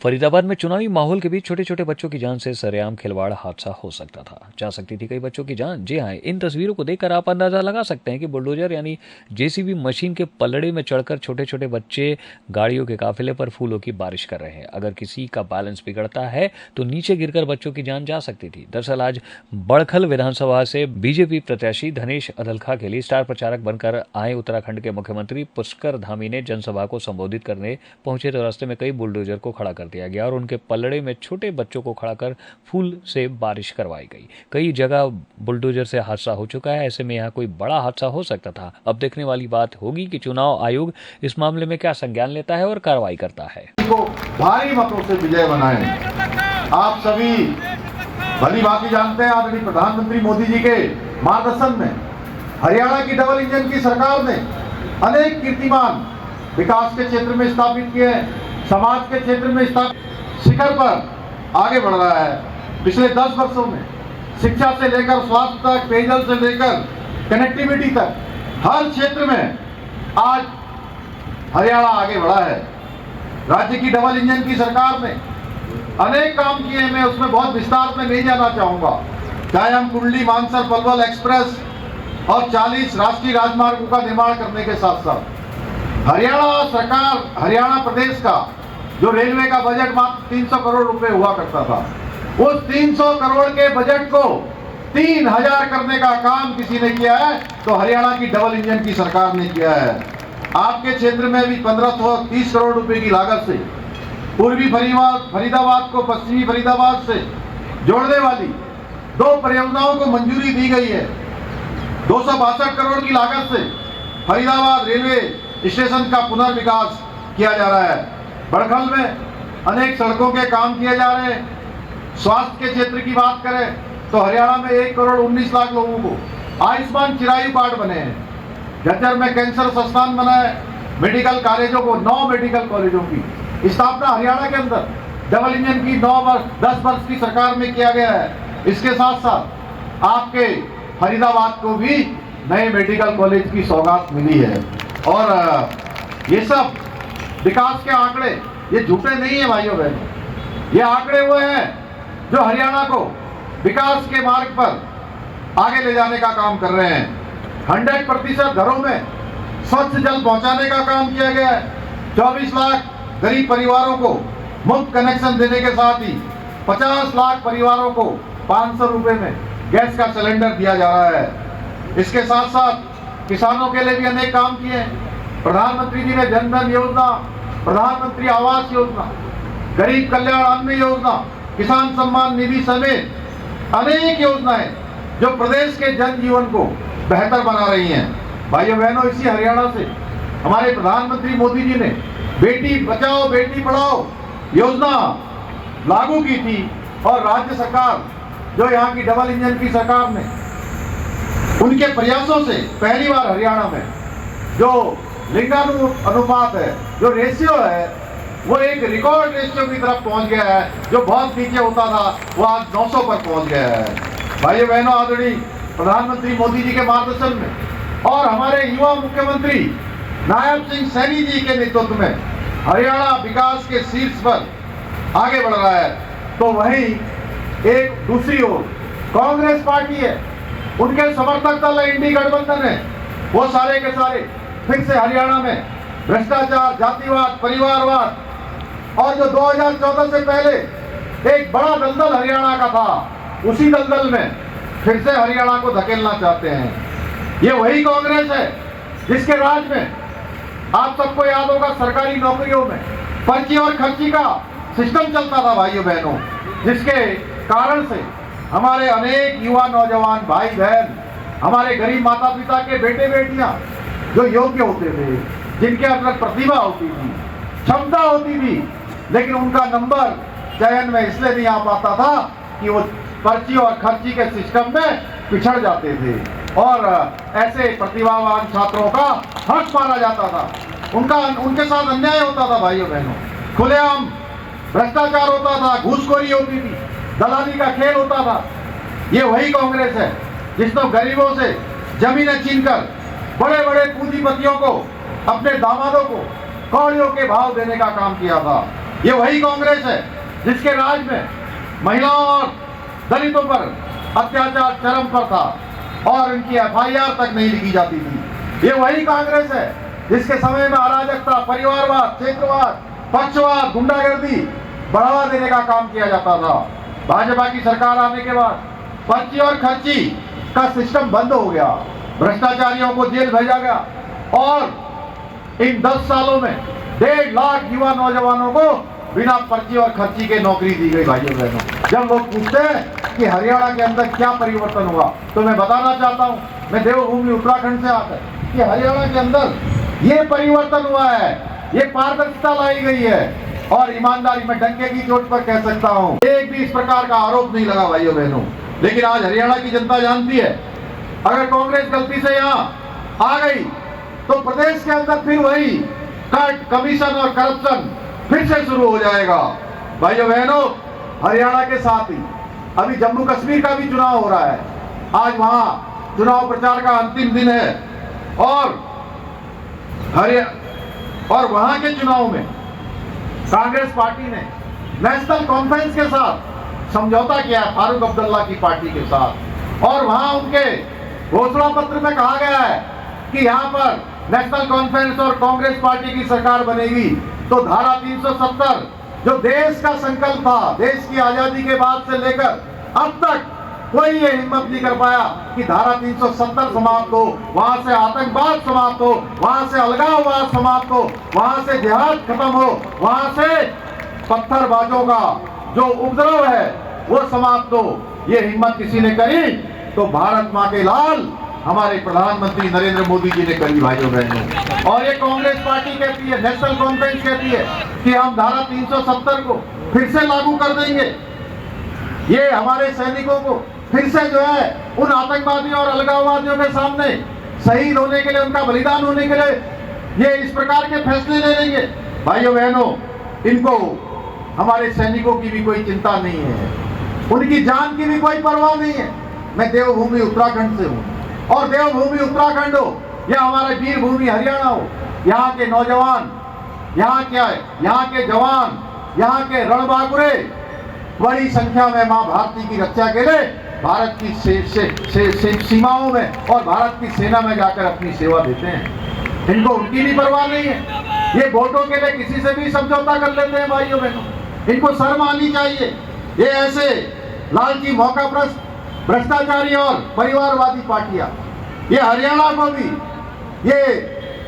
फरीदाबाद में चुनावी माहौल के बीच छोटे छोटे बच्चों की जान से सरेआम खिलवाड़ हादसा हो सकता था, जा सकती थी कई बच्चों की जान। जी हाँ, इन तस्वीरों को देखकर आप अंदाजा लगा सकते हैं कि बुलडोजर यानी जेसीबी मशीन के पलड़े में चढ़कर छोटे छोटे बच्चे गाड़ियों के काफिले पर फूलों की बारिश कर रहे हैं। अगर किसी का बैलेंस बिगड़ता है तो नीचे गिरकर बच्चों की जान जा सकती थी। दरअसल आज बड़खल विधानसभा से बीजेपी प्रत्याशी धनेश अदलखा के लिए स्टार प्रचारक बनकर आए उत्तराखंड के मुख्यमंत्री पुष्कर धामी ने जनसभा को संबोधित करने पहुंचे तो रास्ते में कई बुलडोजर को खड़ा कर दिया गया और उनके पलड़े में छोटे बच्चों को खड़ा कर फूल से बारिश करवाई गई। कई जगह बुलडोजर से हादसा हो चुका है, ऐसे में यहाँ कोई बड़ा हादसा हो सकता था। अब देखने वाली बात होगी कि चुनाव आयोग इस मामले में क्या संज्ञान लेता है और कार्रवाई करता है। भारी मतों से विजय बनाए। आप सभी भली भांति जानते हैं, आदरणीय प्रधानमंत्री मोदी जी के मार्गदर्शन में हरियाणा की डबल इंजन की सरकार ने अनेक कीर्तिमान विकास के क्षेत्र में स्थापित किए हैं। समाज के क्षेत्र में शिखर पर आगे बढ़ रहा है। पिछले 10 वर्षों में शिक्षा से लेकर स्वास्थ्य तक, पेयजल से लेकर कनेक्टिविटी तक हर क्षेत्र में आज हरियाणा आगे बढ़ा है। राज्य की डबल इंजन की सरकार ने अनेक काम किए हैं, मैं उसमें बहुत विस्तार में नहीं जाना चाहूंगा। चाहे हम कुंडली मानसर पलवल एक्सप्रेस और 40 राष्ट्रीय राजमार्गों का निर्माण करने के साथ साथ हरियाणा सरकार, हरियाणा प्रदेश का जो रेलवे का बजट मात्र 300 करोड़ रुपए हुआ करता था, उस 300 करोड़ के बजट को 3000 करने का काम किसी ने किया है तो हरियाणा की डबल इंजन की सरकार ने किया है। आपके क्षेत्र में भी 1530 करोड़ रुपए की लागत से पूर्वी फरीदाबाद को पश्चिमी फरीदाबाद से जोड़ने वाली 2 परियोजनाओं को मंजूरी दी गई है। 262 करोड़ की लागत से फरीदाबाद रेलवे स्टेशन का पुनर्विकास किया जा रहा है। बड़खल में अनेक सड़कों के काम किए जा रहे हैं। स्वास्थ्य के क्षेत्र की बात करें तो हरियाणा में 1 करोड़ 19 लाख लोगों को आयुष्मान चिरायु कार्ड बने हैं। झज्जर में कैंसर संस्थान बना है। मेडिकल कॉलेजों को 9 मेडिकल कॉलेजों की स्थापना हरियाणा के अंदर डबल इंजन की 10 वर्ष की सरकार में किया गया है। इसके साथ साथ आपके फरीदाबाद को भी नए मेडिकल कॉलेज की सौगात मिली है। और ये सब विकास के आंकड़े ये झूठे नहीं है भाइयों बहनों, ये आंकड़े वो हैं जो हरियाणा को विकास के मार्ग पर आगे ले जाने का काम कर रहे हैं। 100% घरों में स्वच्छ जल पहुंचाने का काम किया गया है। 24 लाख गरीब परिवारों को मुफ्त कनेक्शन देने के साथ ही 50 लाख परिवारों को 500 रुपए में गैस का सिलेंडर दिया जा रहा है। इसके साथ साथ किसानों के लिए भी अनेक काम किए हैं। प्रधानमंत्री जी ने जन धन योजना, प्रधानमंत्री आवास योजना, गरीब कल्याण अन्न योजना, किसान सम्मान निधि समेत अनेक योजनाएं जो प्रदेश के जन जीवन को बेहतर बना रही हैं। भाइयों बहनों, इसी हरियाणा से हमारे प्रधानमंत्री मोदी जी ने बेटी बचाओ बेटी पढ़ाओ योजना लागू की थी और राज्य सरकार जो यहाँ की डबल इंजन की सरकार ने उनके प्रयासों से पहली बार हरियाणा में जो लिंगानुपात है, जो रेशियो है, वो एक रिकॉर्ड रेशियो की तरफ पहुंच गया है। जो बहुत नीचे होता था वो आज 900 पर पहुंच गया है। भाइयों बहनों, आदरणीय प्रधानमंत्री मोदी जी के मार्गदर्शन में और हमारे युवा मुख्यमंत्री नायब सिंह सैनी जी के नेतृत्व में हरियाणा विकास के शीर्ष पर आगे बढ़ रहा है। तो वहीं एक दूसरी ओर कांग्रेस पार्टी है, उनके समर्थक दल इंडी गठबंधन है, वो सारे के सारे फिर से हरियाणा में भ्रष्टाचार, जातिवाद, परिवारवाद और जो 2014 से पहले एक बड़ा दलदल हरियाणा का था, उसी दलदल में फिर से हरियाणा को धकेलना चाहते हैं। ये वही कांग्रेस है जिसके राज में आप सबको याद होगा सरकारी नौकरियों में पर्ची और खर्ची का सिस्टम चलता था भाइयों बहनों, जिसके कारण से हमारे अनेक युवा नौजवान भाई बहन, हमारे गरीब माता पिता के बेटे बेटियां जो योग्य होते थे, जिनके अंदर प्रतिभा होती थी, क्षमता होती थी, लेकिन उनका नंबर चयन में इसलिए नहीं आ पाता था कि वो पर्ची और खर्ची के सिस्टम में पिछड़ जाते थे और ऐसे प्रतिभावान छात्रों का हक माना जाता था। उनके साथ अन्याय होता था भाइयों बहनों, खुलेआम भ्रष्टाचार होता था, घूसखोरी होती थी, दलाली का खेल होता था। ये वही कांग्रेस है जिसने गरीबों से जमीनें छीनकर बड़े बड़े पूंजीपतियों को, अपने दामादों को कौड़ियों के भाव देने का काम किया था। ये वही कांग्रेस है जिसके राज में महिलाओं और दलितों पर अत्याचार चरम पर था और इनकी FIR तक नहीं लिखी जाती थी। ये वही कांग्रेस है जिसके समय में अराजकता, परिवारवाद, क्षेत्रवाद, पक्षवाद, गुंडागर्दी बढ़ावा देने का काम किया जाता था। भाजपा की सरकार आने के बाद पर्ची और खर्ची का सिस्टम बंद हो गया, भ्रष्टाचारियों को जेल भेजा गया और इन 10 सालों में 1.5 लाख युवा नौजवानों को बिना पर्ची और खर्ची के नौकरी दी गई। भाइयों बहनों, जब लोग पूछते हैं कि हरियाणा के अंदर क्या परिवर्तन हुआ, तो मैं बताना चाहता हूं, मैं देवभूमि उत्तराखंड से आता है कि हरियाणा के अंदर ये परिवर्तन हुआ है, ये पारदर्शिता लाई गई है और ईमानदारी में डंके की चोट पर कह सकता हूं, एक भी इस प्रकार का आरोप नहीं लगा भाइयों बहनों। लेकिन आज हरियाणा की जनता जानती है, अगर कांग्रेस गलती से यहाँ आ गई तो प्रदेश के अंदर फिर वही कट, कमीशन और करप्शन फिर से शुरू हो जाएगा। भाइयों बहनों, हरियाणा के साथ ही अभी जम्मू कश्मीर का भी चुनाव हो रहा है। आज वहां चुनाव प्रचार का अंतिम दिन है और वहां के चुनाव में कांग्रेस पार्टी ने नेशनल कॉन्फ्रेंस के साथ समझौता किया है, फारूक अब्दुल्ला की पार्टी के साथ, और वहां उनके घोषणा पत्र में कहा गया है कि यहाँ पर नेशनल कॉन्फ्रेंस और कांग्रेस पार्टी की सरकार बनेगी तो धारा 370 जो देश का संकल्प था, देश की आजादी के बाद से लेकर अब तक कोई ये हिम्मत नहीं कर पाया कि धारा 370 समाप्त हो, वहां से आतंकवाद समाप्त हो, वहां से अलगाववाद समाप्त हो, वहां से जिहाद खत्म हो, वहां से पत्थरबाजों का जो उपद्रव है वो समाप्त हो। ये हिम्मत किसी ने करी तो भारत माँ के लाल हमारे प्रधानमंत्री नरेंद्र मोदी जी ने करी। भाइयों बहनों, और ये कांग्रेस पार्टी कहती है, नेशनल कॉन्फ्रेंस कहती है कि हम धारा 370 को फिर से लागू कर देंगे। ये हमारे सैनिकों को फिर से जो है उन आतंकवादियों और अलगाववादियों के सामने शहीद होने के लिए, उनका बलिदान होने के लिए ये इस प्रकार के फैसले ले लेंगे। भाइयों बहनों, इनको हमारे सैनिकों की भी कोई चिंता नहीं है, उनकी जान की भी कोई परवाह नहीं है। मैं देवभूमि उत्तराखंड से हूँ और देवभूमि उत्तराखंड हो या हमारे वीरभूमि हरियाणा हो, यहाँ के नौजवान, यहाँ के जवान, यहाँ के रणबांकुरे बड़ी संख्या में मां भारती की रक्षा के लिए भारत की सीमाओं में और भारत की सेना में जाकर अपनी सेवा देते हैं। इनको उनकी भी परवाह नहीं है। ये वोटों के लिए किसी से भी समझौता कर लेते हैं। भाइयों बहनों, इनको शर्म आनी चाहिए। ये ऐसे लालची, मौकाप्रस्त, भ्रष्टाचारी और परिवारवादी पार्टियां ये हरियाणा को भी ये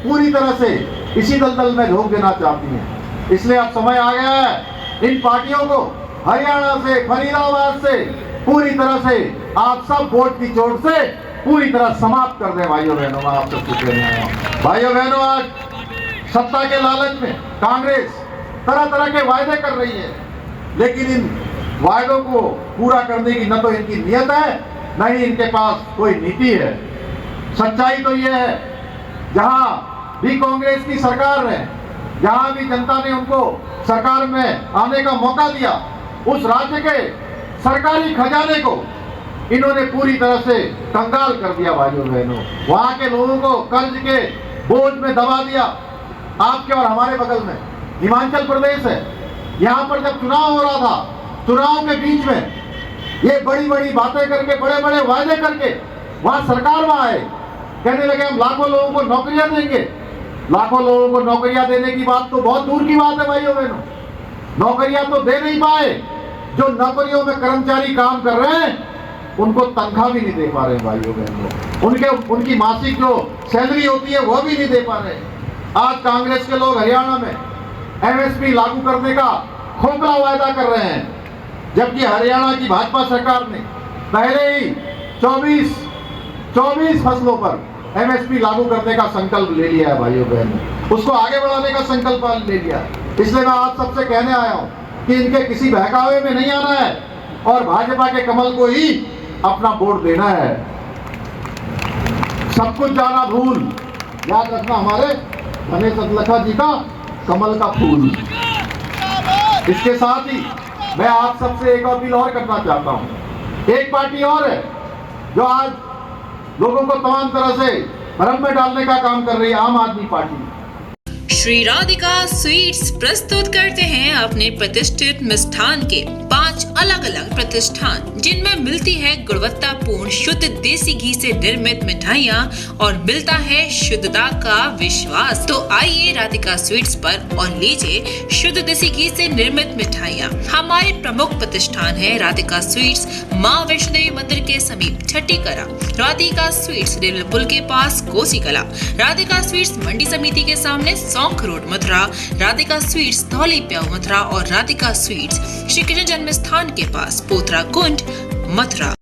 पूरी तरह से इसी दलदल में झोंक देना चाहती हैं। इसलिए अब समय आ गया है इन पार्टियों को हरियाणा से, फरीदाबाद से पूरी तरह से आप सब वोट की चोट से पूरी तरह समाप्त कर दें। भाइयों बहनों, मैं आप सबसे कहने आया हूं। भाइयों बहनों, आज सत्ता के लालच में कांग्रेस तरह तरह के वायदे कर रही है, लेकिन इन वायदों को पूरा करने की न तो इनकी नियत है, न ही इनके पास कोई नीति है। सच्चाई तो यह है, जहां भी कांग्रेस की सरकार है, जहां भी जनता ने उनको सरकार में आने का मौका दिया, उस राज्य के सरकारी खजाने को इन्होंने पूरी तरह से कंगाल कर दिया। भाइयों बहनों, वहां के लोगों को कर्ज के बोझ में दबा दिया। आपके और हमारे बगल में हिमाचल प्रदेश है, यहाँ पर जब चुनाव हो रहा था, चुनाव के बीच में ये बड़ी बड़ी बातें करके, बड़े बड़े वायदे करके वहां सरकार में आए, कहने लगे हम लाखों लोगों को नौकरियां देंगे। लाखों लोगों को नौकरियां देने की बात तो बहुत दूर की बात है। भाइयों बहनों, नौकरियां तो दे नहीं पाए। जो नौकरियों में कर्मचारी काम कर रहे हैं उनको तनख्वाह भी नहीं दे पा रहे हैं। भाइयों बहनों, उनकी मासिक जो सैलरी होती है वो भी नहीं दे पा रहे। आज कांग्रेस के लोग हरियाणा में MSP लागू करने का खोखला वायदा कर रहे हैं, जबकि हरियाणा की भाजपा सरकार ने पहले ही 24 फसलों पर MSP लागू करने का संकल्प ले लिया है। भाइयों बहनों, उसको आगे बढ़ाने का संकल्प ले लिया है। इसलिए मैं आप सबसे कहने आया हूं कि इनके किसी बहकावे में नहीं आना है और भाजपा के कमल को ही अपना वोट देना है। सब कुछ जाना भूल, याद रखना हमारे घने सतलखा जी का कमल का फूल। इसके साथ ही मैं आप सबसे एक अपील और करना चाहता हूं। एक पार्टी और है जो आज लोगों को तमाम तरह से भ्रम में डालने का काम कर रही है, आम आदमी पार्टी। श्री राधिका स्वीट्स प्रस्तुत करते हैं अपने प्रतिष्ठित मिष्ठान के 5 अलग अलग प्रतिष्ठान, जिनमें मिलती है गुणवत्तापूर्ण शुद्ध देसी घी से निर्मित मिठाइयाँ और मिलता है शुद्धता का विश्वास। तो आइए राधिका स्वीट्स पर और लीजिए शुद्ध देसी घी से निर्मित मिठाइयाँ। हमारे प्रमुख प्रतिष्ठान है राधिका स्वीट्स, माँ वैष्णो देवी मंदिर के समीप छठी कला, राधिका स्वीट्स रेलवे पुल के पास कोसी कला, राधिका स्वीट्स मंडी समिति के सामने सौंख रोड मथुरा, राधिका स्वीट्स धौली प्याऊ मथुरा और राधिका स्वीट्स श्री कृष्ण जन्म स्थान के पास पोथरा कुंड मथुरा।